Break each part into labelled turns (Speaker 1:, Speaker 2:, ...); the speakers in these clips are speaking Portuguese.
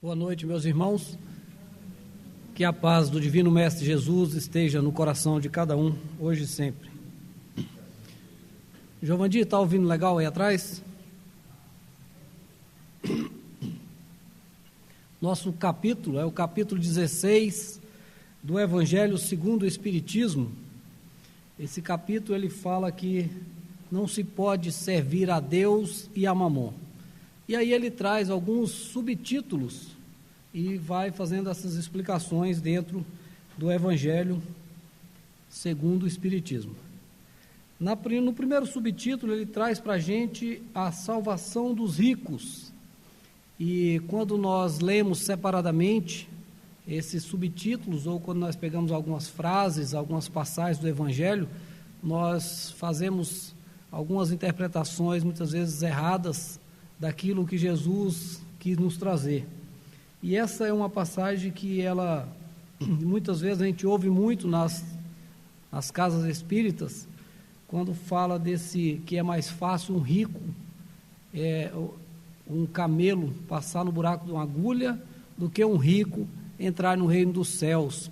Speaker 1: Boa noite, meus irmãos. Que a paz do Divino Mestre Jesus esteja no coração de cada um, hoje e sempre. Giovandir, está ouvindo legal aí atrás? Nosso capítulo é o capítulo 16 do Evangelho segundo o Espiritismo. Esse capítulo ele fala que não se pode servir a Deus e a Mamon. E aí ele traz alguns subtítulos e vai fazendo essas explicações dentro do Evangelho segundo o Espiritismo. No primeiro subtítulo ele traz para a gente a salvação dos ricos. E quando nós lemos separadamente esses subtítulos, ou quando nós pegamos algumas frases, algumas passagens do Evangelho, nós fazemos algumas interpretações muitas vezes erradas daquilo que Jesus quis nos trazer. E essa é uma passagem que ela, muitas vezes a gente ouve muito nas casas espíritas, quando fala desse, que é mais fácil um rico, um camelo passar no buraco de uma agulha, do que um rico entrar no reino dos céus.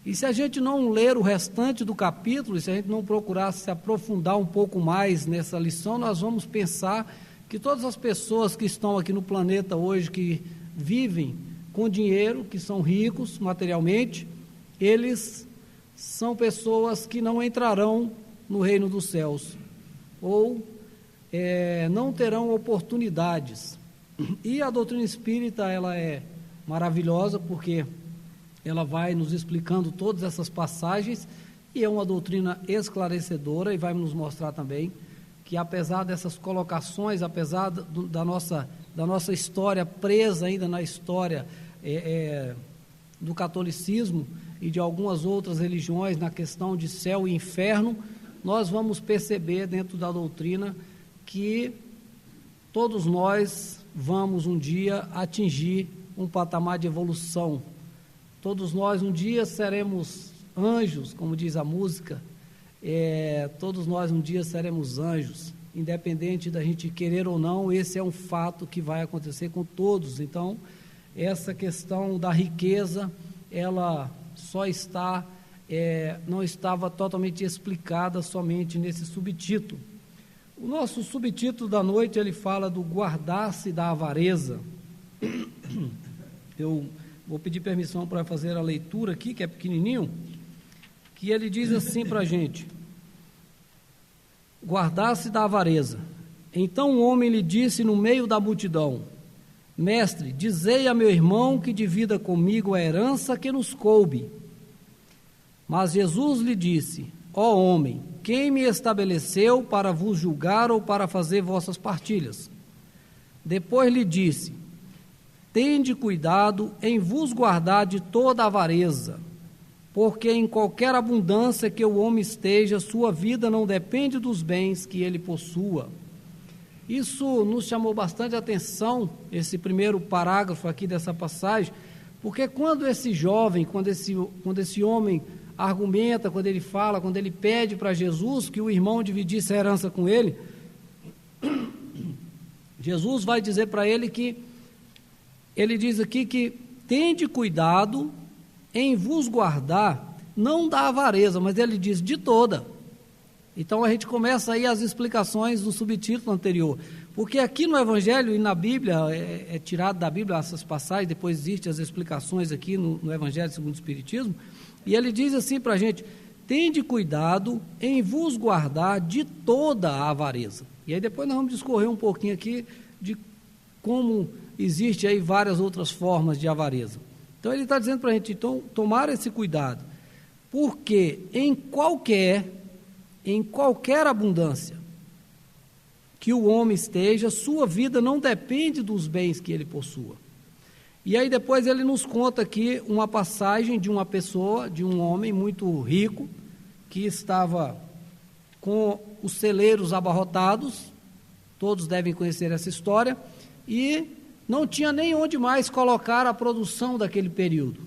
Speaker 1: E se a gente não ler o restante do capítulo, se a gente não procurar se aprofundar um pouco mais nessa lição, nós vamos pensar que todas as pessoas que estão aqui no planeta hoje, que vivem com dinheiro, que são ricos materialmente, eles são pessoas que não entrarão no reino dos céus, ou não terão oportunidades. E a doutrina espírita, ela é maravilhosa, porque ela vai nos explicando todas essas passagens, e é uma doutrina esclarecedora, e vai nos mostrar também que apesar dessas colocações, apesar da nossa história presa ainda na história do catolicismo e de algumas outras religiões na questão de céu e inferno, nós vamos perceber dentro da doutrina que todos nós vamos um dia atingir um patamar de evolução. Todos nós um dia seremos anjos, como diz a música. Todos nós um dia seremos anjos, independente da gente querer ou não, esse é um fato que vai acontecer com todos. Então, essa questão da riqueza, ela só não estava totalmente explicada somente nesse subtítulo. O nosso subtítulo da noite, ele fala do guardar-se da avareza. Eu vou pedir permissão para fazer a leitura aqui, que é pequenininho, que ele diz assim para a gente: guardar-se da avareza. Então o homem lhe disse no meio da multidão: Mestre, dizei a meu irmão que divida comigo a herança que nos coube. Mas Jesus lhe disse: ó homem, quem me estabeleceu para vos julgar ou para fazer vossas partilhas? Depois lhe disse: tende cuidado em vos guardar de toda avareza, porque em qualquer abundância que o homem esteja, sua vida não depende dos bens que ele possua. Isso nos chamou bastante atenção, esse primeiro parágrafo aqui dessa passagem, porque quando esse jovem, quando esse homem argumenta, quando ele fala, quando ele pede para Jesus que o irmão dividisse a herança com ele, Jesus vai dizer para ele que, ele diz aqui que tende cuidado em vos guardar, não da avareza, mas ele diz de toda. Então a gente começa aí as explicações do subtítulo anterior, porque aqui no Evangelho e na Bíblia, é tirado da Bíblia essas passagens, depois existem as explicações aqui no Evangelho segundo o Espiritismo, e ele diz assim para a gente: tende cuidado em vos guardar de toda a avareza. E aí depois nós vamos discorrer um pouquinho aqui de como existe aí várias outras formas de avareza. Então ele está dizendo para a gente, então, tomar esse cuidado, porque em qualquer abundância que o homem esteja, sua vida não depende dos bens que ele possua. E aí depois ele nos conta aqui uma passagem de uma pessoa, de um homem muito rico, que estava com os celeiros abarrotados, todos devem conhecer essa história, e não tinha nem onde mais colocar a produção daquele período.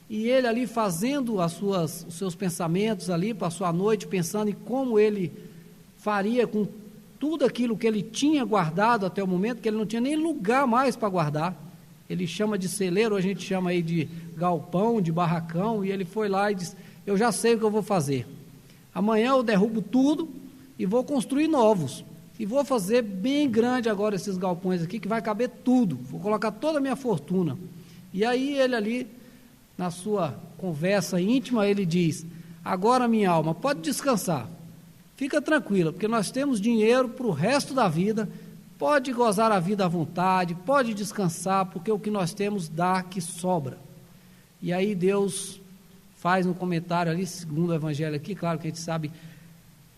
Speaker 1: E ele ali fazendo os seus pensamentos ali, passou a noite pensando em como ele faria com tudo aquilo que ele tinha guardado até o momento, que ele não tinha nem lugar mais para guardar. ele chama de celeiro, a gente chama aí de galpão, de barracão, e ele foi lá e disse: eu já sei o que eu vou fazer. Amanhã eu derrubo tudo e vou construir novos. E vou fazer bem grande agora esses galpões aqui, que vai caber tudo. Vou colocar toda a minha fortuna. E aí ele ali, na sua conversa íntima, ele diz: agora, minha alma, pode descansar. Fica tranquila, porque nós temos dinheiro para o resto da vida. Pode gozar a vida à vontade, pode descansar, porque o que nós temos dá que sobra. E aí Deus faz um comentário ali, segundo o Evangelho aqui, claro que a gente sabe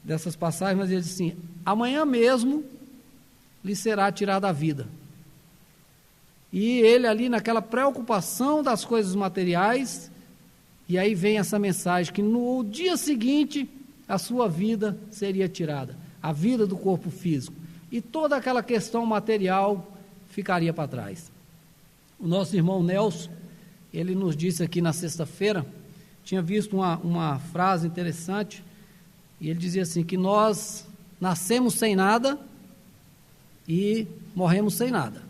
Speaker 1: dessas passagens, mas ele diz assim: amanhã mesmo lhe será tirada a vida. E ele ali naquela preocupação das coisas materiais, e aí vem essa mensagem que no dia seguinte a sua vida seria tirada, a vida do corpo físico. E toda aquela questão material ficaria para trás. O nosso irmão Nelson, ele nos disse aqui na sexta-feira, tinha visto uma frase interessante, e ele dizia assim, que nós nascemos sem nada e morremos sem nada.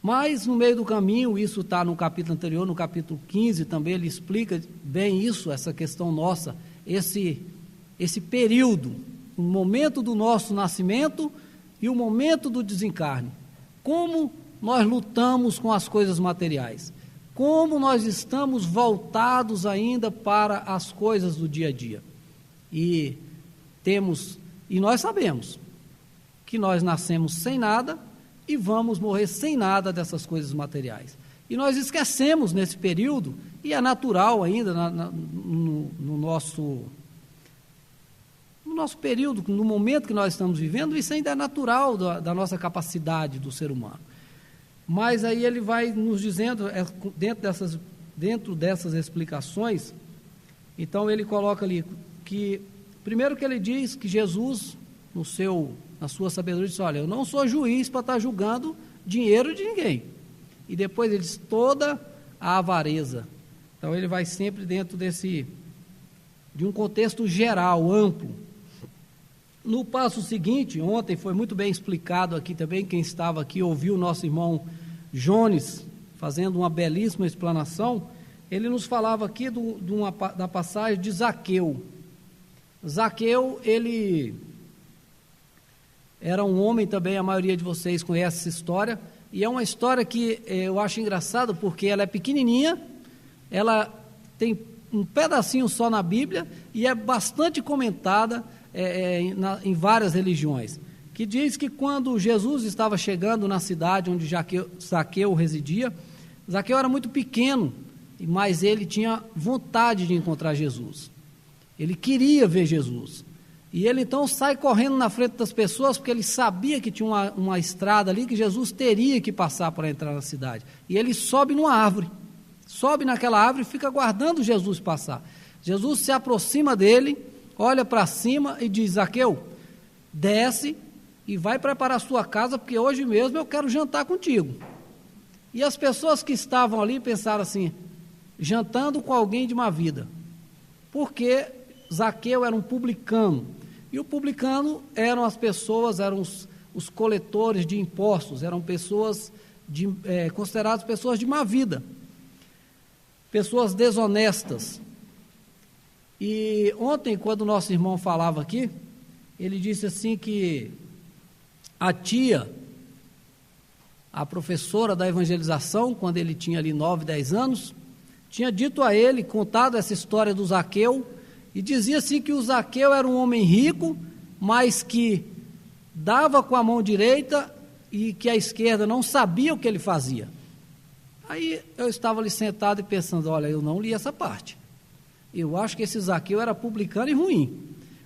Speaker 1: Mas no meio do caminho, isso está no capítulo anterior, no capítulo 15 também, ele explica bem isso, essa questão nossa, esse período, o momento do nosso nascimento e o momento do desencarne. Como nós lutamos com as coisas materiais, como nós estamos voltados ainda para as coisas do dia a dia. E nós sabemos que nós nascemos sem nada e vamos morrer sem nada dessas coisas materiais. E nós esquecemos nesse período, e é natural ainda no nosso período, no momento que nós estamos vivendo, isso ainda é natural da nossa capacidade do ser humano. Mas aí ele vai nos dizendo, dentro dessas explicações, então ele coloca ali que, primeiro que ele diz que Jesus, na sua sabedoria, diz: olha, eu não sou juiz para estar julgando dinheiro de ninguém. E depois ele diz: toda a avareza. Então ele vai sempre dentro de um contexto geral, amplo. No passo seguinte, ontem foi muito bem explicado aqui também, quem estava aqui ouviu o nosso irmão Jones fazendo uma belíssima explanação. Ele nos falava aqui da passagem de Zaqueu. Zaqueu, ele era um homem também, a maioria de vocês conhece essa história, e é uma história que eu acho engraçada porque ela é pequenininha, ela tem um pedacinho só na Bíblia e é bastante comentada em várias religiões, que diz que quando Jesus estava chegando na cidade onde Zaqueu residia, Zaqueu era muito pequeno, mas ele tinha vontade de encontrar Jesus, ele queria ver Jesus, e ele então sai correndo na frente das pessoas, porque ele sabia que tinha uma estrada ali, que Jesus teria que passar para entrar na cidade, e ele sobe numa árvore, sobe naquela árvore e fica aguardando Jesus passar. Jesus se aproxima dele, olha para cima e diz: Zaqueu, desce e vai preparar a sua casa, porque hoje mesmo eu quero jantar contigo. E as pessoas que estavam ali pensaram assim: jantando com alguém de má vida, porque Zaqueu era um publicano, e o publicano eram as pessoas, eram os coletores de impostos, eram pessoas consideradas pessoas de má vida, pessoas desonestas. E ontem, quando o nosso irmão falava aqui, ele disse assim que a tia, a professora da evangelização, quando ele tinha ali 9, 10 anos, tinha dito a ele, contado essa história do Zaqueu, e dizia assim que o Zaqueu era um homem rico, mas que dava com a mão direita e que a esquerda não sabia o que ele fazia. Aí eu estava ali sentado e pensando: olha, eu não li essa parte. Eu acho que esse Zaqueu era publicano e ruim,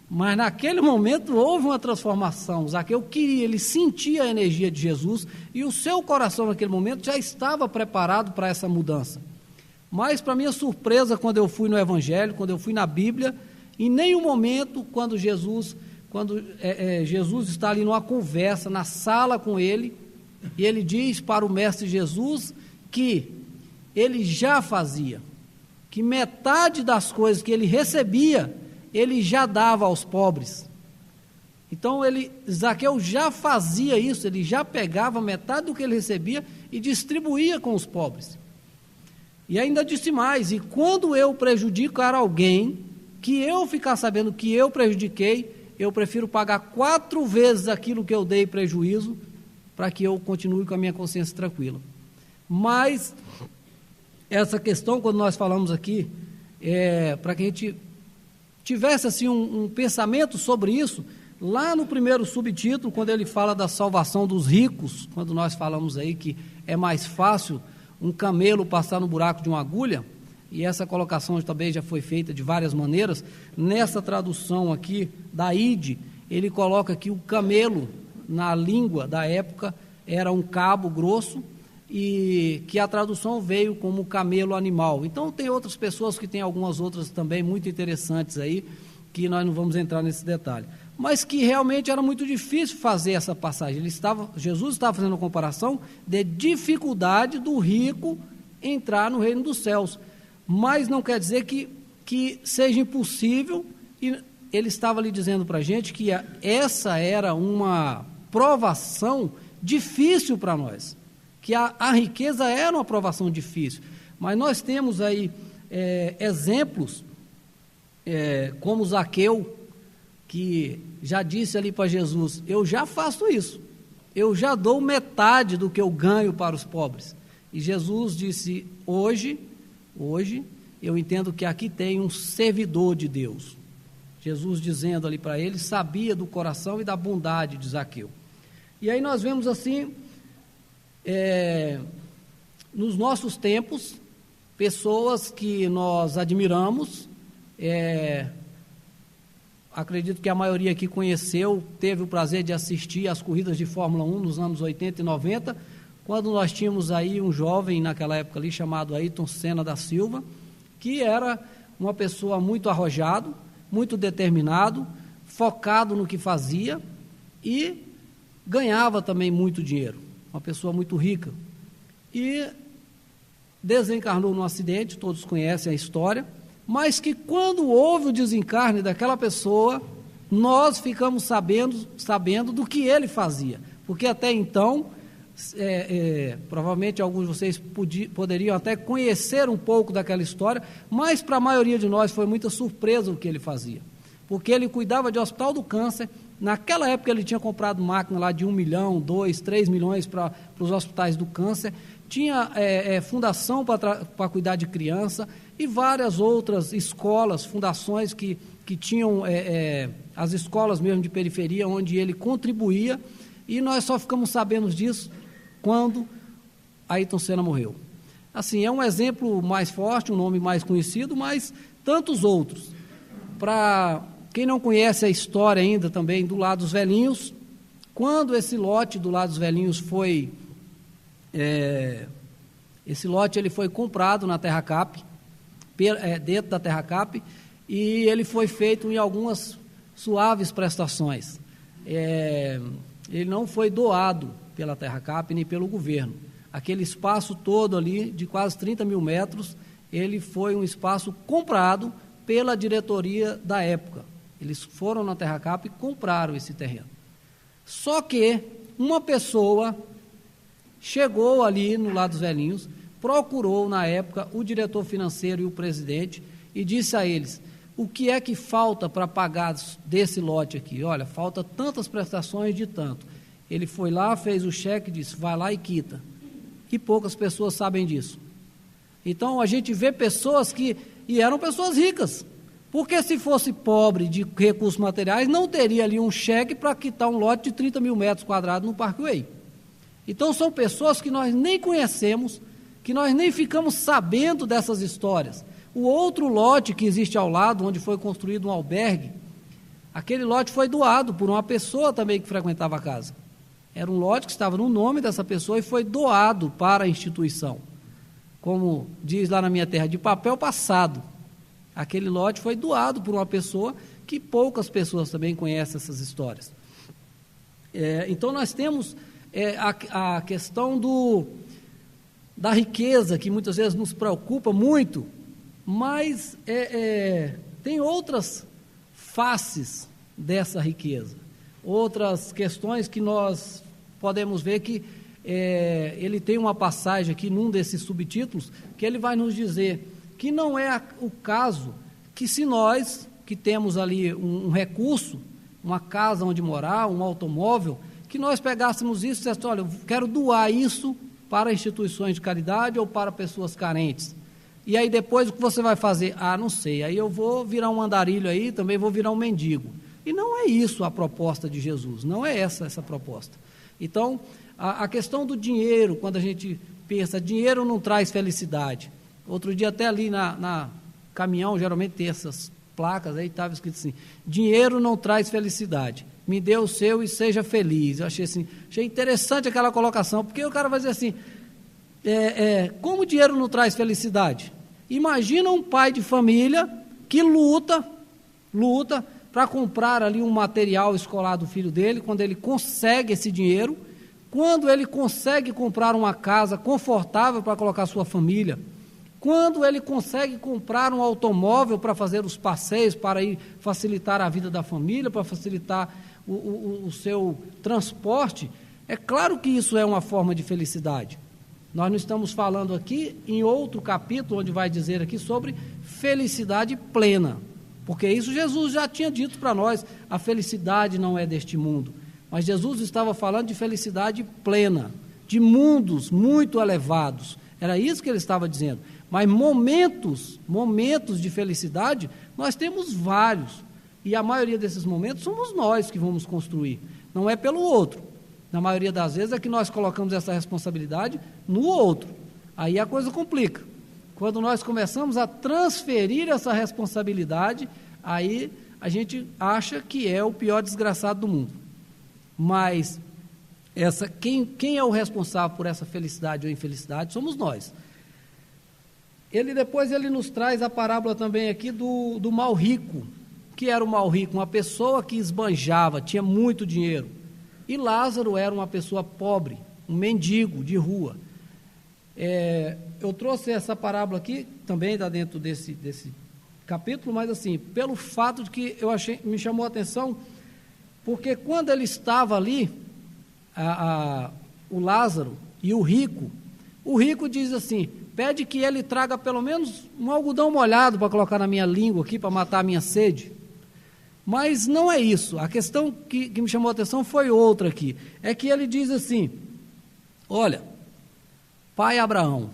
Speaker 1: mas naquele momento houve uma transformação. O Zaqueu queria, ele sentia a energia de Jesus, e o seu coração naquele momento já estava preparado para essa mudança. Mas, para minha surpresa, quando eu fui no Evangelho, quando eu fui na Bíblia, em nenhum momento, quando Jesus está ali numa conversa, na sala com ele, e ele diz para o Mestre Jesus que ele já fazia, que metade das coisas que ele recebia, ele já dava aos pobres. Então Zaqueu já fazia isso, ele já pegava metade do que ele recebia e distribuía com os pobres. E ainda disse mais: e quando eu prejudicar alguém, que eu ficar sabendo que eu prejudiquei, eu prefiro pagar 4 vezes aquilo que eu dei prejuízo, para que eu continue com a minha consciência tranquila. Mas essa questão, quando nós falamos aqui, para que a gente tivesse assim um pensamento sobre isso, lá no primeiro subtítulo, quando ele fala da salvação dos ricos, quando nós falamos aí que é mais fácil um camelo passar no buraco de uma agulha, e essa colocação também já foi feita de várias maneiras, nessa tradução aqui da IDE, ele coloca que o camelo, na língua da época, era um cabo grosso, e que a tradução veio como camelo animal. Então tem outras pessoas que têm algumas outras também muito interessantes aí, que nós não vamos entrar nesse detalhe, mas que realmente era muito difícil fazer essa passagem. Jesus estava fazendo uma comparação de dificuldade do rico entrar no reino dos céus, mas não quer dizer que seja impossível, e ele estava ali dizendo para a gente que essa era uma provação difícil para nós, que a riqueza era uma provação difícil, mas nós temos aí exemplos, como Zaqueu, que já disse ali para Jesus: eu já faço isso, eu já dou metade do que eu ganho para os pobres. E Jesus disse: hoje eu entendo que aqui tem um servidor de Deus. Jesus dizendo ali para ele, sabia do coração e da bondade de Zaqueu. E aí nós vemos assim, nos nossos tempos, pessoas que nós admiramos, acredito que a maioria aqui conheceu, teve o prazer de assistir às corridas de Fórmula 1 nos anos 80 e 90, quando nós tínhamos aí um jovem naquela época ali chamado Ayrton Senna da Silva, que era uma pessoa muito arrojado, muito determinado, focado no que fazia e ganhava também muito dinheiro, uma pessoa muito rica. E desencarnou num acidente, todos conhecem a história, mas que quando houve o desencarne daquela pessoa, nós ficamos sabendo do que ele fazia, porque até então, provavelmente alguns de vocês poderiam até conhecer um pouco daquela história, mas para a maioria de nós foi muita surpresa o que ele fazia, porque ele cuidava de hospital do câncer. Naquela época ele tinha comprado máquina lá de 1 milhão, 2, 3 milhões para os hospitais do câncer, tinha fundação para cuidar de criança e várias outras escolas, fundações que tinham as escolas mesmo de periferia, onde ele contribuía, e nós só ficamos sabendo disso quando Ayrton Senna morreu. Assim, é um exemplo mais forte, um nome mais conhecido, mas tantos outros. Para quem não conhece a história ainda também do Lar dos Velhinhos, quando esse lote do Lar dos Velhinhos foi... esse lote ele foi comprado na Terra Cap, dentro da Terra Cap, e ele foi feito em algumas suaves prestações. Ele não foi doado pela Terra Cap nem pelo governo. Aquele espaço todo ali, de quase 30 mil metros, ele foi um espaço comprado pela diretoria da época. Eles foram na Terra Cap e compraram esse terreno. Só que uma pessoa chegou ali no Lar dos Velhinhos, procurou na época o diretor financeiro e o presidente e disse a eles: o que é que falta para pagar desse lote aqui? Olha, falta tantas prestações de tanto. Ele foi lá, fez o cheque e disse: vai lá e quita. E poucas pessoas sabem disso. Então a gente vê pessoas e eram pessoas ricas, porque se fosse pobre de recursos materiais, não teria ali um cheque para quitar um lote de 30 mil metros quadrados no Parkway. Então são pessoas que nós nem conhecemos, que nós nem ficamos sabendo dessas histórias. O outro lote que existe ao lado, onde foi construído um albergue, aquele lote foi doado por uma pessoa também que frequentava a casa. Era um lote que estava no nome dessa pessoa e foi doado para a instituição. Como diz lá na minha terra, de papel passado. Aquele lote foi doado por uma pessoa que poucas pessoas também conhecem essas histórias. Então nós temos a questão da riqueza, que muitas vezes nos preocupa muito, mas tem outras faces dessa riqueza, outras questões que nós podemos ver que ele tem uma passagem aqui num desses subtítulos, que ele vai nos dizer que não é o caso que, se nós que temos ali um recurso, uma casa onde morar, um automóvel, que nós pegássemos isso e disséssemos, olha, eu quero doar isso para instituições de caridade ou para pessoas carentes. E aí depois o que você vai fazer? Ah, não sei, aí eu vou virar um andarilho aí, também vou virar um mendigo. E não é isso a proposta de Jesus, não é essa proposta. Então, a questão do dinheiro, quando a gente pensa, dinheiro não traz felicidade. Outro dia até ali na caminhão, geralmente tem essas placas, aí estava escrito assim, dinheiro não traz felicidade, me dê o seu e seja feliz. Eu achei interessante aquela colocação, porque o cara vai dizer assim, como o dinheiro não traz felicidade? Imagina um pai de família que luta para comprar ali um material escolar do filho dele, quando ele consegue esse dinheiro, quando ele consegue comprar uma casa confortável para colocar sua família, quando ele consegue comprar um automóvel para fazer os passeios, para ir facilitar a vida da família, para facilitar o seu transporte, é claro que isso é uma forma de felicidade. Nós não estamos falando aqui em outro capítulo, onde vai dizer aqui sobre felicidade plena, porque isso Jesus já tinha dito para nós, a felicidade não é deste mundo, mas Jesus estava falando de felicidade plena, de mundos muito elevados, era isso que ele estava dizendo. Mas momentos de felicidade, nós temos vários, e a maioria desses momentos somos nós que vamos construir, não é pelo outro. Na maioria das vezes é que nós colocamos essa responsabilidade no outro, aí a coisa complica. Quando nós começamos a transferir essa responsabilidade, aí a gente acha que é o pior desgraçado do mundo. Mas quem é o responsável por essa felicidade ou infelicidade somos nós. Depois ele nos traz a parábola também aqui do mal rico. Que era o mal rico? Uma pessoa que esbanjava, tinha muito dinheiro. E Lázaro era uma pessoa pobre, um mendigo de rua. Eu trouxe essa parábola aqui, também está dentro desse capítulo, mas assim, pelo fato de que me chamou a atenção, porque quando ele estava ali, o Lázaro e o rico diz assim, pede que ele traga pelo menos um algodão molhado para colocar na minha língua aqui, para matar a minha sede. Mas não é isso, a questão que me chamou a atenção foi outra aqui, é que ele diz assim, olha, pai Abraão,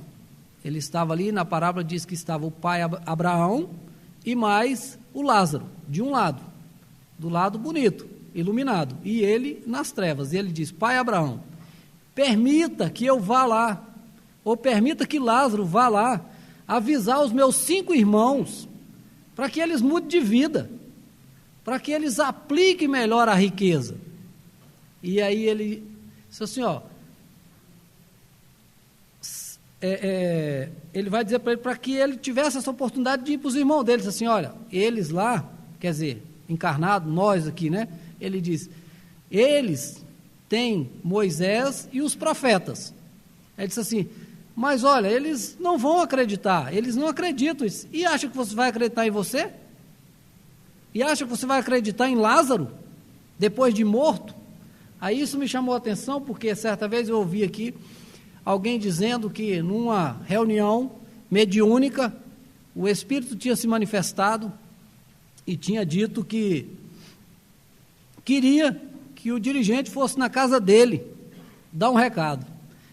Speaker 1: ele estava ali, na parábola diz que estava o pai Abraão e mais o Lázaro, de um lado, do lado bonito, iluminado, e ele nas trevas, e ele diz, pai Abraão, permita que eu vá lá, ou permita que Lázaro vá lá, avisar os meus 5 irmãos, para que eles mudem de vida, para que eles apliquem melhor a riqueza. E aí ele disse assim, ele vai dizer para ele, para que ele tivesse essa oportunidade de ir para os irmãos deles, assim, olha, eles lá, quer dizer, encarnado, nós aqui, né? Ele diz, eles têm Moisés e os profetas. Ele disse assim, mas olha, eles não vão acreditar, eles não acreditam, e acha que você vai acreditar em você? E acha que você vai acreditar em Lázaro, depois de morto? Aí isso me chamou a atenção, porque certa vez eu ouvi aqui alguém dizendo que numa reunião mediúnica, o Espírito tinha se manifestado e tinha dito que queria que o dirigente fosse na casa dele, dar um recado.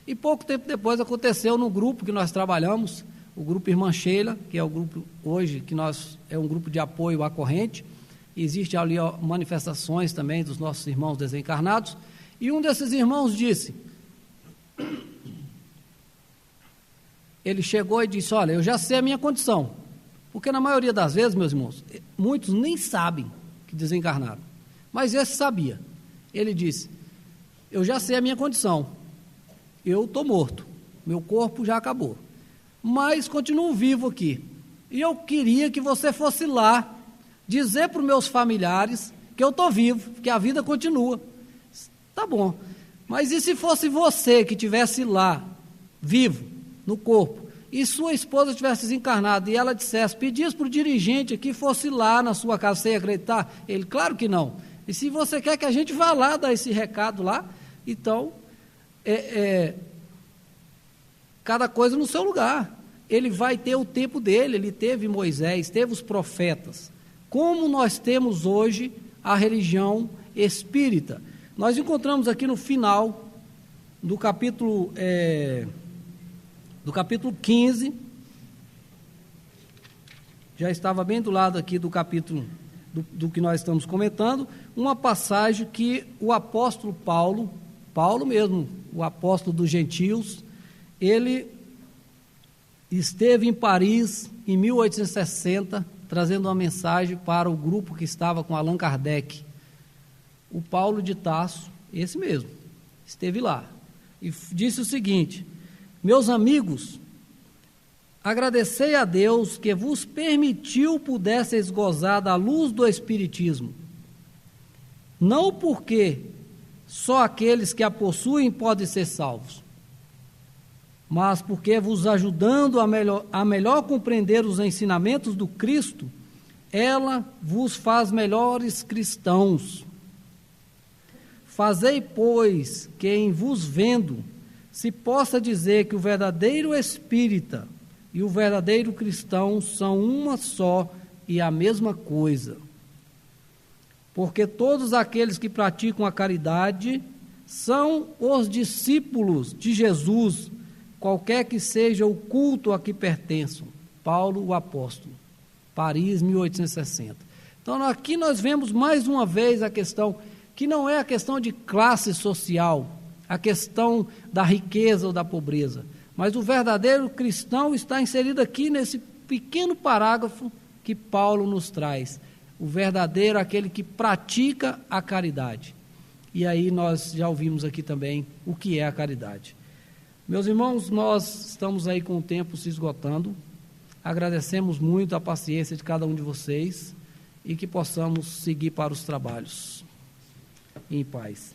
Speaker 1: E pouco tempo depois aconteceu no grupo que nós trabalhamos, o grupo Irmã Sheila, que é o grupo hoje, é um grupo de apoio à corrente, existe ali manifestações também dos nossos irmãos desencarnados, e um desses irmãos disse, ele chegou e disse, olha, eu já sei a minha condição, porque na maioria das vezes, meus irmãos, muitos nem sabem que desencarnaram, mas esse sabia. Ele disse, eu já sei a minha condição, eu estou morto, meu corpo já acabou, mas continuo vivo aqui, e eu queria que você fosse lá, dizer para os meus familiares que eu estou vivo, que a vida continua. Tá bom, mas e se fosse você que estivesse lá, vivo, no corpo, e sua esposa tivesse desencarnado, e ela dissesse, pedisse para o dirigente que fosse lá na sua casa, você ia acreditar? Ele, claro que não. E se você quer que a gente vá lá dar esse recado lá, então, cada coisa no seu lugar. Ele vai ter o tempo dele, ele teve Moisés, teve os profetas. Como nós temos hoje a religião espírita? Nós encontramos aqui no final do capítulo 15, já estava bem do lado aqui do capítulo do que nós estamos comentando, uma passagem que o apóstolo Paulo mesmo, o apóstolo dos gentios, ele esteve em Paris em 1860, trazendo uma mensagem para o grupo que estava com Allan Kardec. O Paulo de Tarso, esse mesmo, esteve lá e disse o seguinte: meus amigos, agradecei a Deus que vos permitiu pudesseis gozar da luz do Espiritismo, não porque só aqueles que a possuem podem ser salvos, mas porque vos ajudando a melhor compreender os ensinamentos do Cristo, ela vos faz melhores cristãos. Fazei, pois, que em vos vendo, se possa dizer que o verdadeiro espírita e o verdadeiro cristão são uma só e a mesma coisa. Porque todos aqueles que praticam a caridade são os discípulos de Jesus, qualquer que seja o culto a que pertençam. Paulo, o apóstolo, Paris, 1860. Então, aqui nós vemos mais uma vez a questão, que não é a questão de classe social, a questão da riqueza ou da pobreza, mas o verdadeiro cristão está inserido aqui nesse pequeno parágrafo que Paulo nos traz. O verdadeiro, aquele que pratica a caridade. E aí nós já ouvimos aqui também o que é a caridade. Meus irmãos, nós estamos aí com o tempo se esgotando. Agradecemos muito a paciência de cada um de vocês e que possamos seguir para os trabalhos em paz.